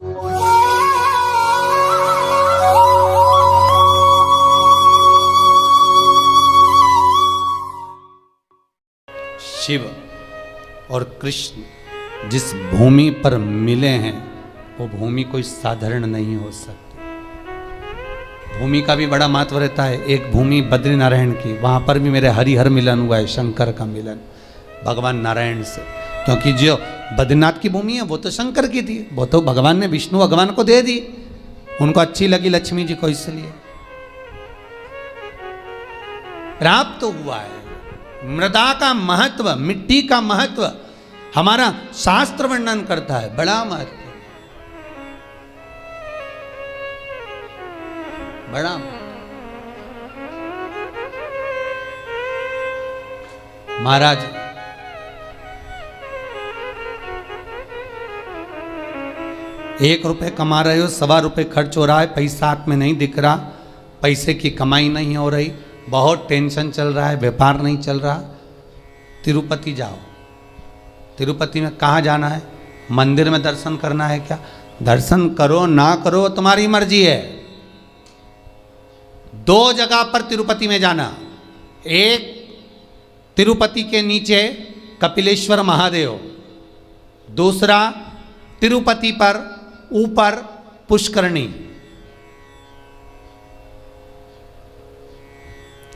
शिव और कृष्ण जिस भूमि पर मिले हैं वो भूमि कोई साधारण नहीं हो सकती। भूमि का भी बड़ा महत्व रहता है। एक भूमि बद्रीनारायण की, वहाँ पर भी मेरे हरिहर मिलन हुआ है, शंकर का मिलन भगवान नारायण से। क्योंकि जो बद्रीनाथ की भूमि है वो तो शंकर की थी, वो तो भगवान ने विष्णु भगवान को दे दी, उनको अच्छी लगी लक्ष्मी जी को, इसलिए प्राप्त तो हुआ है। मृदा का महत्व, मिट्टी का महत्व हमारा शास्त्र वर्णन करता है, बड़ा महत्व, बड़ा महाराज ₹1 कमा रहे हो, ₹1.25 खर्च हो रहा है, पैसा हाथ में नहीं दिख रहा, पैसे की कमाई नहीं हो रही, बहुत टेंशन चल रहा है, व्यापार नहीं चल रहा, तिरुपति जाओ। तिरुपति में कहाँ जाना है? मंदिर में दर्शन करना है क्या? दर्शन करो ना करो तुम्हारी मर्जी है। 2 जगह पर तिरुपति में जाना, एक तिरुपति के नीचे कपिलेश्वर महादेव, दूसरा तिरुपति पर ऊपर पुष्करणी।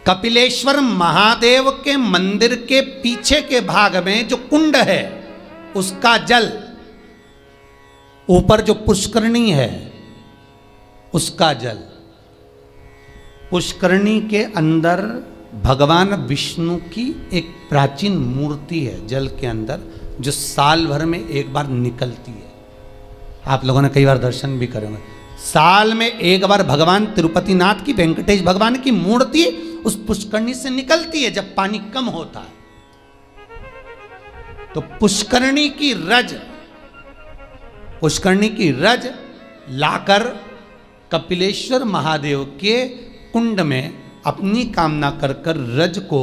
कपिलेश्वर महादेव के मंदिर के पीछे के भाग में जो कुंड है उसका जल, ऊपर जो पुष्करणी है उसका जल। पुष्करणी के अंदर भगवान विष्णु की एक प्राचीन मूर्ति है जल के अंदर, जो साल भर में एक बार निकलती है। आप लोगों ने कई बार दर्शन भी करे होंगे। साल में एक बार भगवान तिरुपति नाथ की, वेंकटेश भगवान की मूर्ति उस पुष्करणी से निकलती है जब पानी कम होता है। तो पुष्करणी की रज लाकर कपिलेश्वर महादेव के कुंड में अपनी कामना कर कर रज को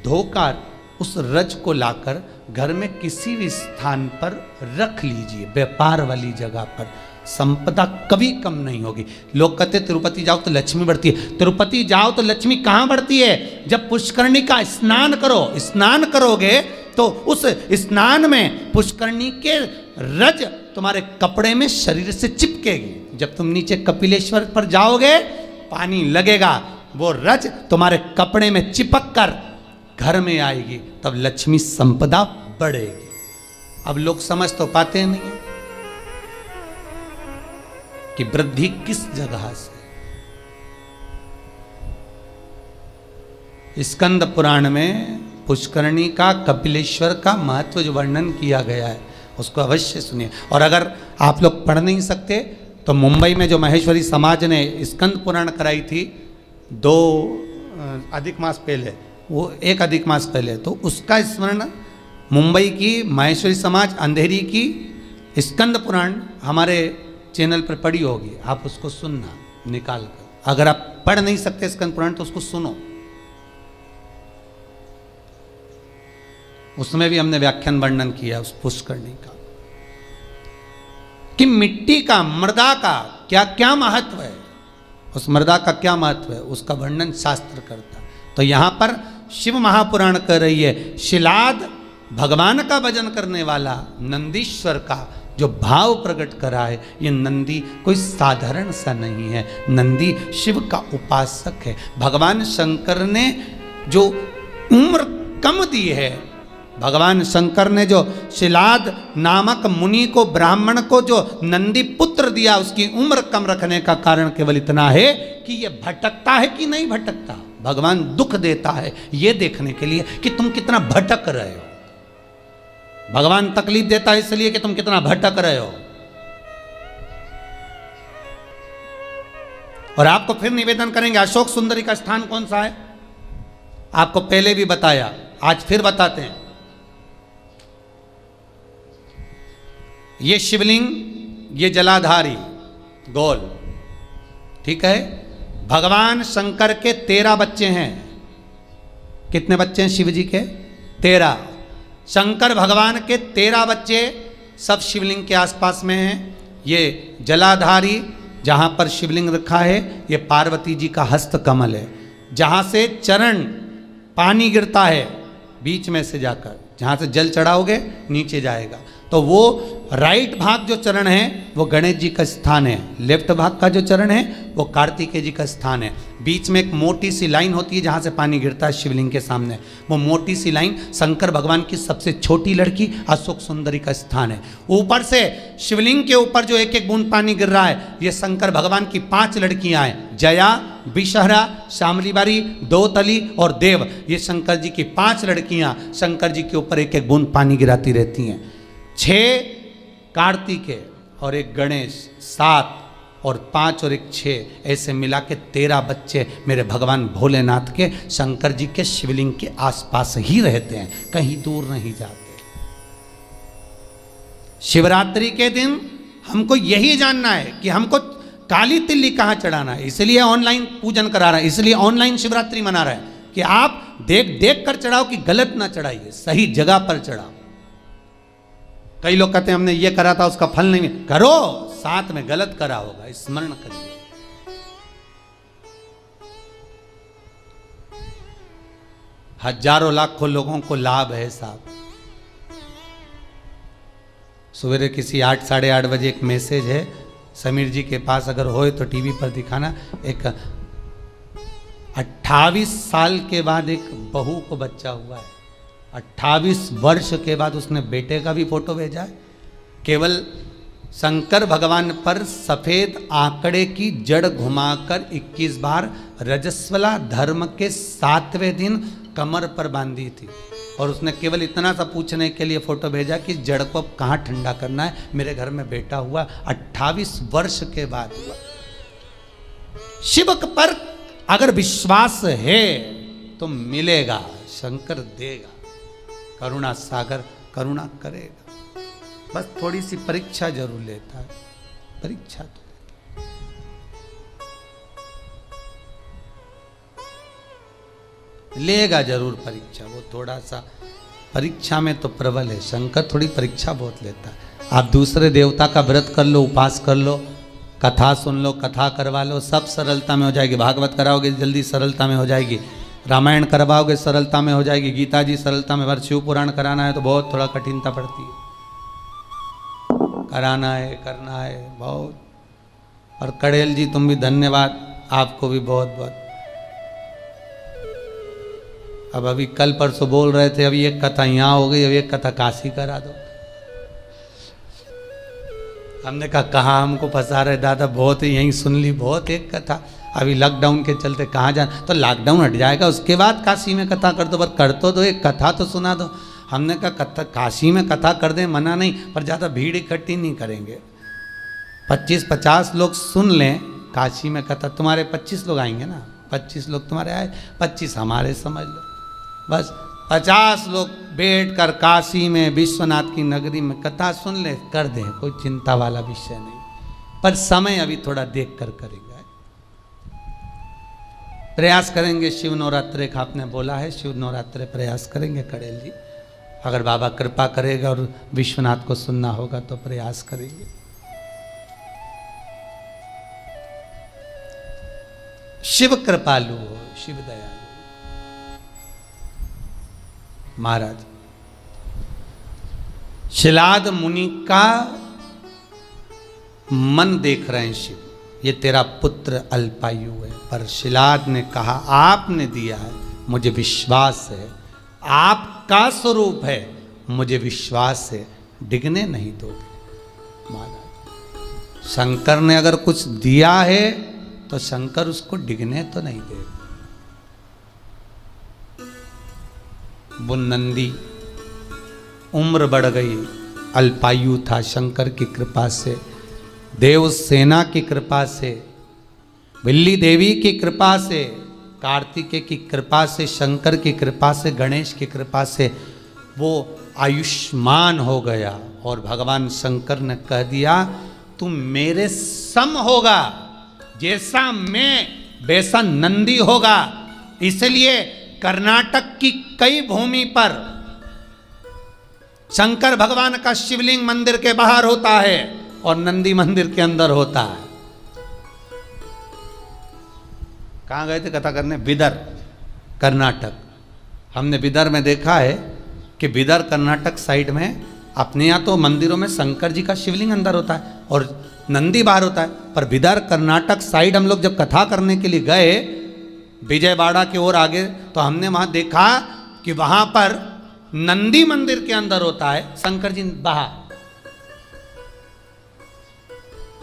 धोकर, उस रज को लाकर घर में किसी भी स्थान पर रख लीजिए, व्यापार वाली जगह पर। संपदा कभी कम नहीं होगी। लोग कहते तिरुपति जाओ तो लक्ष्मी बढ़ती है। तिरुपति जाओ तो लक्ष्मी कहाँ बढ़ती है? जब पुष्करणी का स्नान करो। स्नान करोगे तो उस स्नान में पुष्करणी के रज तुम्हारे कपड़े में शरीर से चिपकेगी। जब तुम नीचे कपिलेश्वर पर जाओगे, पानी लगेगा, वो रज तुम्हारे कपड़े में चिपक कर घर में आएगी, तब लक्ष्मी संपदा बढ़ेगी। अब लोग समझ तो पाते नहीं कि वृद्धि किस जगह से। स्कंद पुराण में पुष्करणी का, कपिलेश्वर का महत्व जो वर्णन किया गया है उसको अवश्य सुनिए। और अगर आप लोग पढ़ नहीं सकते तो मुंबई में जो महेश्वरी समाज ने स्कंद पुराण कराई थी 2 अधिक मास पहले, वो 1 अधिक मास पहले, तो उसका स्मरण मुंबई की महेश्वरी समाज अंधेरी की स्कंद पुराण हमारे चैनल पर पड़ी होगी, आप उसको सुनना निकाल कर। अगर आप पढ़ नहीं सकते स्कंद पुराण तो उसको सुनो, उसमें भी हमने व्याख्यान वर्णन किया उस पुष्करणी का, कि मिट्टी का, मृदा का क्या क्या महत्व है, उस मृदा का क्या महत्व है, उसका वर्णन शास्त्र करता। तो यहां पर शिव महापुराण कह रही है, शिलाद भगवान का भजन करने वाला नंदीश्वर का जो भाव प्रकट करा है, ये नंदी कोई साधारण सा नहीं है, नंदी शिव का उपासक है। भगवान शंकर ने जो उम्र कम दी है, भगवान शंकर ने जो शिलाद नामक मुनि को, ब्राह्मण को जो नंदी पुत्र दिया, उसकी उम्र कम रखने का कारण केवल इतना है कि ये भटकता है कि नहीं भटकता। भगवान दुख देता है ये देखने के लिए कि तुम कितना भटक रहे हो। भगवान तकलीफ देता है इसलिए कि तुम कितना भटक रहे हो। और आपको फिर निवेदन करेंगे, अशोक सुंदरी का स्थान कौन सा है? आपको पहले भी बताया, आज फिर बताते हैं। ये शिवलिंग, ये जलाधारी गोल, ठीक है। भगवान शंकर के 13 बच्चे हैं। कितने बच्चे हैं शिव जी के? 13। शंकर भगवान के 13 बच्चे सब शिवलिंग के आसपास में हैं। ये जलाधारी जहाँ पर शिवलिंग रखा है ये पार्वती जी का हस्त कमल है। जहाँ से चरण पानी गिरता है बीच में से जाकर, जहाँ से जल चढ़ाओगे नीचे जाएगा, तो वो राइट भाग जो चरण है वो गणेश जी का स्थान है, लेफ्ट भाग का जो चरण है वो कार्तिकेय जी का स्थान है। बीच में एक मोटी सी लाइन होती है जहाँ से पानी गिरता है शिवलिंग के सामने, वो मोटी सी लाइन शंकर भगवान की सबसे छोटी लड़की अशोक सुंदरी का स्थान है। ऊपर से शिवलिंग के ऊपर जो एक एक बूंद पानी गिर रहा है ये शंकर भगवान की 5 लड़कियां हैं, जया, विषहरा, शामलीबारी, दोतली और देव। ये शंकर जी की 5 लड़कियां शंकर जी के ऊपर एक एक बूंद पानी गिराती रहती हैं। 6 कार्तिकेय और एक गणेश, 7 और 5 और एक 6, ऐसे मिला के 13 बच्चे मेरे भगवान भोलेनाथ के शंकर जी के शिवलिंग के आसपास ही रहते हैं, कहीं दूर नहीं जाते। शिवरात्रि के दिन हमको यही जानना है कि हमको काली तिल्ली कहाँ चढ़ाना है, इसलिए ऑनलाइन पूजन करा रहा है, इसलिए ऑनलाइन शिवरात्रि मना रहा है कि आप देख देख कर चढ़ाओ कि गलत ना चढ़ाइए, सही जगह पर चढ़ाओ। कई लोग कहते हैं हमने ये करा था उसका फल नहीं करो, साथ में गलत करा होगा, स्मरण करिए। हजारों लाखों लोगों को लाभ है साहब। सवेरे किसी 8 साढ़े 8 बजे एक मैसेज है, समीर जी के पास अगर होए तो टीवी पर दिखाना। एक 28 साल के बाद एक बहू को बच्चा हुआ है, 28 वर्ष के बाद उसने बेटे का भी फोटो भेजा है। केवल शंकर भगवान पर सफेद आंकड़े की जड़ घुमाकर 21 बार रजस्वला धर्म के 7वें दिन कमर पर बांधी थी, और उसने केवल इतना सा पूछने के लिए फोटो भेजा कि जड़ को अब कहाँ ठंडा करना है, मेरे घर में बेटा हुआ, 28 वर्ष के बाद हुआ। शिव पर अगर विश्वास है तो मिलेगा, शंकर देगा, करुणा सागर करुणा करेगा। बस थोड़ी सी परीक्षा जरूर लेता है, परीक्षा तो लेगा जरूर परीक्षा। वो थोड़ा सा परीक्षा में तो प्रबल है, शंकर थोड़ी परीक्षा बहुत लेता है। आप दूसरे देवता का व्रत कर लो, उपास कर लो, कथा सुन लो, कथा करवा लो, सब सरलता में हो जाएगी। भागवत कराओगे जल्दी सरलता में हो जाएगी, रामायण करवाओगे सरलता में हो जाएगी, गीता जी सरलता में। पर शिव पुराण कराना है तो बहुत थोड़ा कठिनता पड़ती है, कराना है, करना है बहुत। और कड़ेल जी तुम भी धन्यवाद, आपको भी बहुत बहुत। अब अभी कल परसों बोल रहे थे अभी एक कथा यहाँ हो गई, अभी एक कथा काशी करा दो। हमने कहा कहाँ हमको फंसा रहे दादा, बहुत यहीं सुन ली, बहुत एक कथा। अभी लॉकडाउन के चलते कहाँ जाना, तो लॉकडाउन हट जाएगा उसके बाद काशी में कथा कर दो, पर कर तो दो, एक कथा तो सुना दो। हमने कहा कथा काशी में कथा कर दें मना नहीं, पर ज़्यादा भीड़ इकट्ठी नहीं करेंगे, 25-50 लोग सुन लें काशी में कथा। तुम्हारे 25 लोग आएंगे ना, 25 लोग तुम्हारे आए, 25 हमारे समझ लो, बस 50 लोग बैठ कर काशी में विश्वनाथ की नगरी में कथा सुन ले, कर दें, कोई चिंता वाला विषय नहीं। पर समय अभी थोड़ा देख कर करेंगे, प्रयास करेंगे। शिव नवरात्रे का आपने बोला है, शिव नवरात्रे प्रयास करेंगे कड़ेल जी, अगर बाबा कृपा करेगा और विश्वनाथ को सुनना होगा तो प्रयास करेंगे। शिव कृपालु हो, शिव दयालु। महाराज शिलाद मुनि का मन देख रहे हैं शिव, ये तेरा पुत्र अल्पायु है, पर शिलाद ने कहा आपने दिया है, मुझे विश्वास है, आपका स्वरूप है, मुझे विश्वास है, डिगने नहीं दोगे। महाराज शंकर ने अगर कुछ दिया है तो शंकर उसको डिगने तो नहीं देगा। वो नंदी उम्र बढ़ गई, अल्पायु था, शंकर की कृपा से, देव सेना की कृपा से, बिल्ली देवी की कृपा से, कार्तिकेय की कृपा से, शंकर की कृपा से, गणेश की कृपा से वो आयुष्मान हो गया। और भगवान शंकर ने कह दिया तू मेरे सम होगा, जैसा मैं वैसा नंदी होगा। इसलिए कर्नाटक की कई भूमि पर शंकर भगवान का शिवलिंग मंदिर के बाहर होता है, और नंदी मंदिर के अंदर होता है। कहाँ गए थे कथा करने? बिदर, कर्नाटक। हमने बिदर में देखा है कि बिदर कर्नाटक साइड में अपने यहाँ तो मंदिरों में शंकर जी का शिवलिंग अंदर होता है और नंदी बाहर होता है, पर बिदर कर्नाटक साइड हम लोग जब कथा करने के लिए गए विजयवाड़ा की ओर आगे, तो हमने वहाँ देखा कि वहाँ पर नंदी मंदिर के अंदर होता है, शंकर जी बाहर,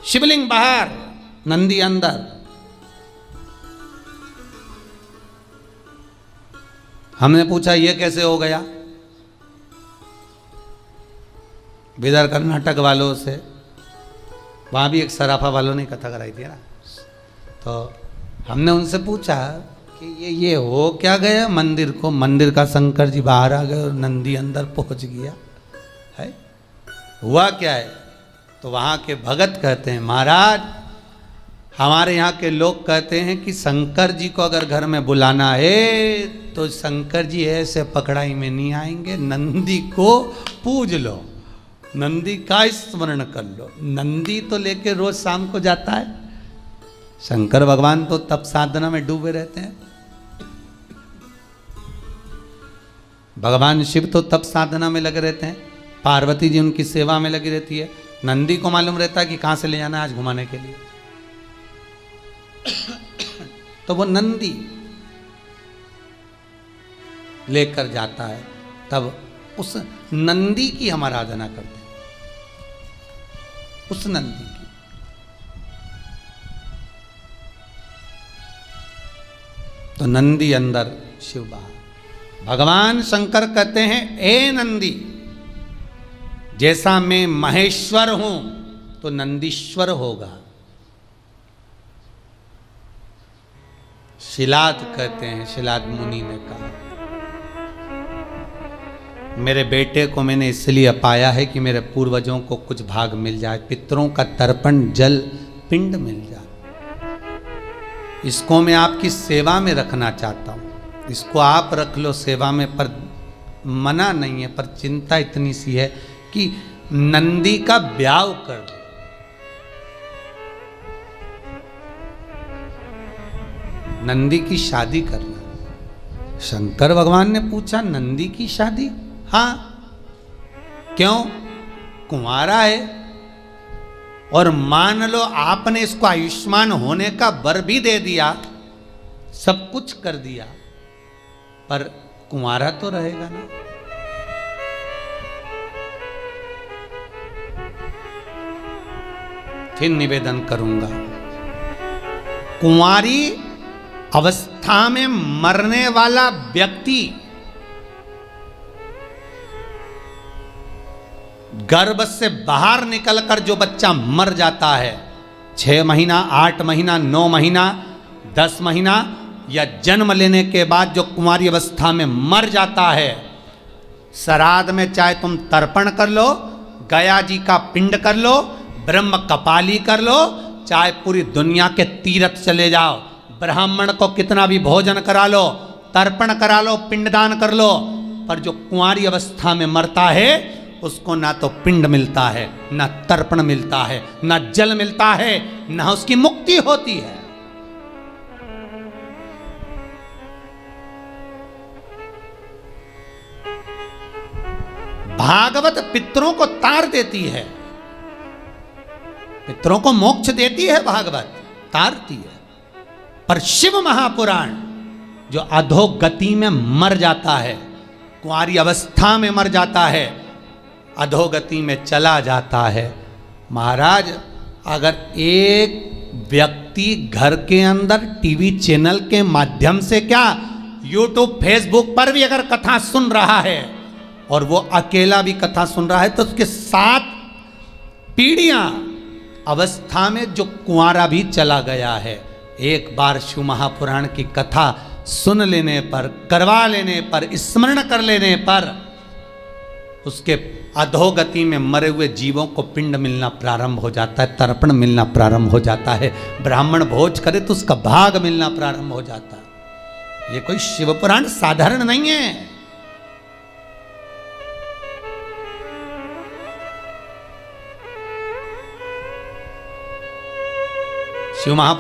शिवलिंग बाहर, नंदी अंदर। हमने पूछा ये कैसे हो गया बिदर कर्नाटक वालों से। वहाँ भी एक सराफा वालों ने कथा कराई थी ना, तो हमने उनसे पूछा कि ये हो क्या गया मंदिर को? मंदिर का शंकर जी बाहर आ गए और नंदी अंदर पहुँच गया है, हुआ क्या है? तो वहाँ के भगत कहते हैं महाराज हमारे यहाँ के लोग कहते हैं कि शंकर जी को अगर घर में बुलाना है तो शंकर जी ऐसे पकड़ाई में नहीं आएंगे, नंदी को पूज लो, नंदी का स्मरण कर लो। नंदी तो लेके रोज शाम को जाता है, शंकर भगवान तो तप साधना में डूबे रहते हैं, भगवान शिव तो तप साधना में लगे रहते हैं, पार्वती जी उनकी सेवा में लगी रहती है। नंदी को मालूम रहता है कि कहाँ से ले जाना है आज घुमाने के लिए, तो वो नंदी लेकर जाता है, तब उस नंदी की हम आराधना करते हैं, उस नंदी की। तो नंदी अंदर, शिव बाहर। भगवान शंकर कहते हैं ए नंदी, जैसा मैं महेश्वर हूं तो नंदीश्वर होगा। शिलाद कहते हैं, शिलाद मुनि ने कहा मेरे बेटे को मैंने इसलिए पाया है कि मेरे पूर्वजों को कुछ भाग मिल जाए, पितरों का तर्पण जल पिंड मिल जाए, इसको मैं आपकी सेवा में रखना चाहता हूँ, इसको आप रख लो सेवा में, पर मना नहीं है, पर चिंता इतनी सी है कि नंदी का ब्याह कर दो। नंदी की शादी करना। शंकर भगवान ने पूछा नंदी की शादी? हाँ, क्यों? कुंवारा है और मान लो आपने इसको आयुष्मान होने का वर भी दे दिया, सब कुछ कर दिया, पर कुंवारा तो रहेगा ना। फिर निवेदन करूंगा, कुंवारी अवस्था में मरने वाला व्यक्ति गर्भ से बाहर निकलकर जो बच्चा मर जाता है, 6 महीना, 8 महीना, 9 महीना, 10 महीना या जन्म लेने के बाद जो कुंवारी अवस्था में मर जाता है, श्राद्ध में चाहे तुम तर्पण कर लो, गया जी का पिंड कर लो, ब्रह्म कपाली कर लो, चाहे पूरी दुनिया के तीर्थ चले जाओ, ब्राह्मण को कितना भी भोजन करा लो, तर्पण करा लो, पिंडदान कर लो, पर जो कुंवारी अवस्था में मरता है उसको ना तो पिंड मिलता है, ना तर्पण मिलता है, ना जल मिलता है, ना उसकी मुक्ति होती है। भागवत पितरों को तार देती है, पितरों को मोक्ष देती है, भागवत तारती है, पर शिव महापुराण जो अधोगति में मर जाता है, कुंवारी अवस्था में मर जाता है, अधोगति में चला जाता है। महाराज अगर एक व्यक्ति घर के अंदर टीवी चैनल के माध्यम से क्या यूट्यूब फेसबुक पर भी अगर कथा सुन रहा है और वो अकेला भी कथा सुन रहा है, तो उसके 7 पीढ़ियां अवस्था में जो कुंवारा भी चला गया है, एक बार शिव महापुराण की कथा सुन लेने पर, करवा लेने पर, स्मरण कर लेने पर उसके अधोगति में मरे हुए जीवों को पिंड मिलना प्रारंभ हो जाता है, तर्पण मिलना प्रारंभ हो जाता है, ब्राह्मण भोज करे तो उसका भाग मिलना प्रारंभ हो जाता है। ये कोई शिव पुराण साधारण नहीं है। शिव महा